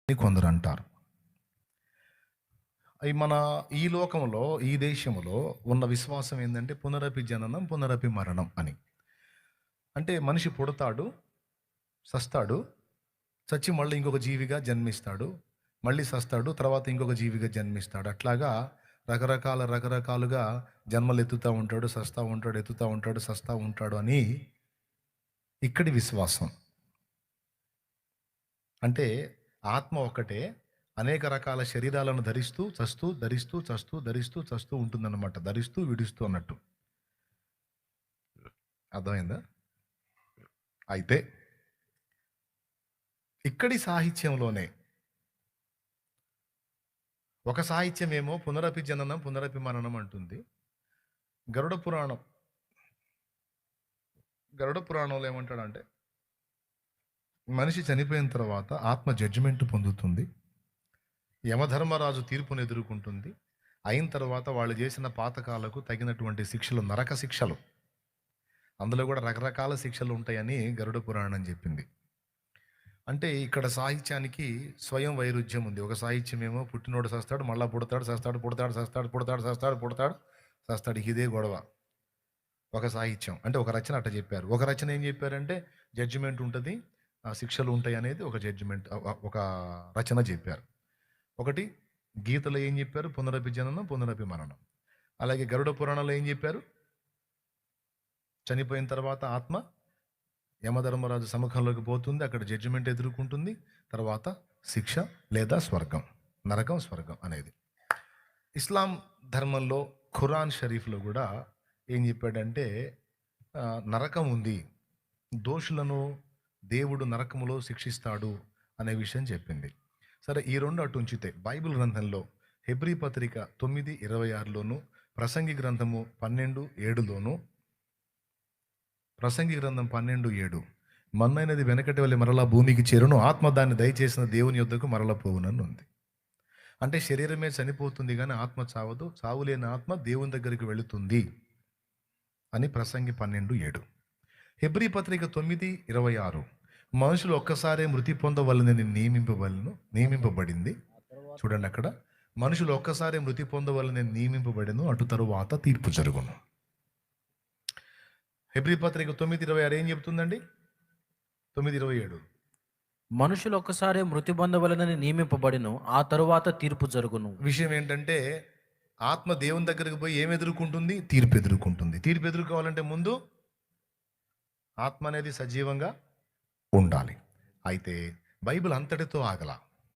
అని కొందరు అంటారు. అయి మన ఈ లోకంలో, ఈ దేశంలో ఉన్న విశ్వాసం ఏందంటే పునరపి జననం, పునరపి మరణం అని. అంటే మనిషి పుడతాడు, సస్తాడు, చచ్చి మళ్ళీ ఇంకొక జీవిగా జన్మిస్తాడు. మళ్ళీ సస్తాడు, తర్వాత ఇంకొక జీవిగా జన్మిస్తాడు. అట్లాగా రకరకాలుగా జన్మలెత్తుతా ఉంటాడు, సస్తా ఉంటాడు, ఎత్తుతా ఉంటాడు, సస్తా ఉంటాడు అని ఇక్కడి విశ్వాసం. అంటే ఆత్మ ఒక్కటే అనేక రకాల శరీరాలను ధరిస్తూ, చస్తూ, ధరిస్తూ, చస్తూ, ధరిస్తూ, చస్తూ ఉంటుందన్నమాట. ధరిస్తూ, విడుస్తూ అన్నట్టు. అర్థమైందా? అయితే ఇక్కడి సాహిత్యంలోనే ఒక సాహిత్యమేమో పునరపి జననం, పునరపి మరణం అంటుంది. గరుడ పురాణం గరుడ పురాణంలో ఏమంటాడంటే మనిషి చనిపోయిన తర్వాత ఆత్మ జడ్జిమెంట్ పొందుతుంది. యమధర్మరాజు తీర్పును ఎదుర్కొంటుంది. అయిన తర్వాత వాళ్ళు చేసిన పాతకాలకు తగినటువంటి శిక్షలు, నరక శిక్షలు, అందులో కూడా రకరకాల శిక్షలు ఉంటాయని గరుడ పురాణం చెప్పింది. అంటే ఇక్కడ సాహిత్యానికి స్వయం వైరుధ్యం ఉంది. ఒక సాహిత్యం ఏమో పుట్టినోడు సస్తాడు, మళ్ళా పుడతాడు, సస్తాడు, పుడతాడు, సస్తాడు, పుడతాడు, సస్తాడు, పుడతాడు, సస్తాడు, ఇదే గొడవ. ఒక సాహిత్యం అంటే ఒక రచన అట్ట చెప్పారు. ఒక రచన ఏం చెప్పారంటే జడ్జిమెంట్ ఉంటుంది, శిక్షలు ఉంటాయి అనేది ఒక జడ్జిమెంట్, ఒక రచన చెప్పారు. ఒకటి గీతలో ఏం చెప్పారు? పునరపి జననం, పునరపి మరణం. అలాగే గరుడ పురాణంలో ఏం చెప్పారు? చనిపోయిన తర్వాత ఆత్మ యమధర్మరాజు సముఖంలోకి పోతుంది, అక్కడ జడ్జిమెంట్ ఎదుర్కొంటుంది, తర్వాత శిక్ష లేదా స్వర్గం, నరకం, స్వర్గం అనేది. ఇస్లాం ధర్మంలో ఖురాన్ షరీఫ్లో కూడా ఏం చెప్పాడంటే నరకం ఉంది, దోషులను దేవుడు నరకములో శిక్షిస్తాడు అనే విషయం చెప్పింది. సరే, ఈ రెండు అటు ఉంచితే బైబిల్ గ్రంథంలో హెబ్రీ పత్రిక 9:26లోను, ప్రసంగి గ్రంథము 12:7లోను, ప్రసంగి గ్రంథం 12:7 మన్నైనది వెనకటి వెళ్ళి మరలా భూమికి చేరును, ఆత్మ దాన్ని దయచేసిన దేవుని యొద్దకు మరలా పోవునని ఉంది. అంటే శరీరమే చనిపోతుంది కానీ ఆత్మ చావదు, చావులేని ఆత్మ దేవుని దగ్గరికి వెళుతుంది అని ప్రసంగి 12:7. హెబ్రీ పత్రిక 9:26 మనుషులు ఒక్కసారే మృతి పొందవలనని నియమింపబడింది. చూడండి, అక్కడ మనుషులు ఒక్కసారే మృతి పొందవలనని నియమింపబడిను, అటు తరువాత తీర్పు జరుగును. హెబ్రీ పత్రిక 9:26 ఏం చెప్తుందండి? 9:27 మనుషులు ఒక్కసారి మృతి పొందవలనని నియమింపబడిను, ఆ తరువాత తీర్పు జరుగును. విషయం ఏంటంటే ఆత్మ దేవుని దగ్గరికి పోయి ఏం ఎదుర్కొంటుంది? తీర్పు ఎదుర్కొంటుంది. తీర్పు ఎదుర్కోవాలంటే ముందు ఆత్మ అనేది సజీవంగా ఉండాలి. అయితే బైబిల్ అంతటితో ఆగల.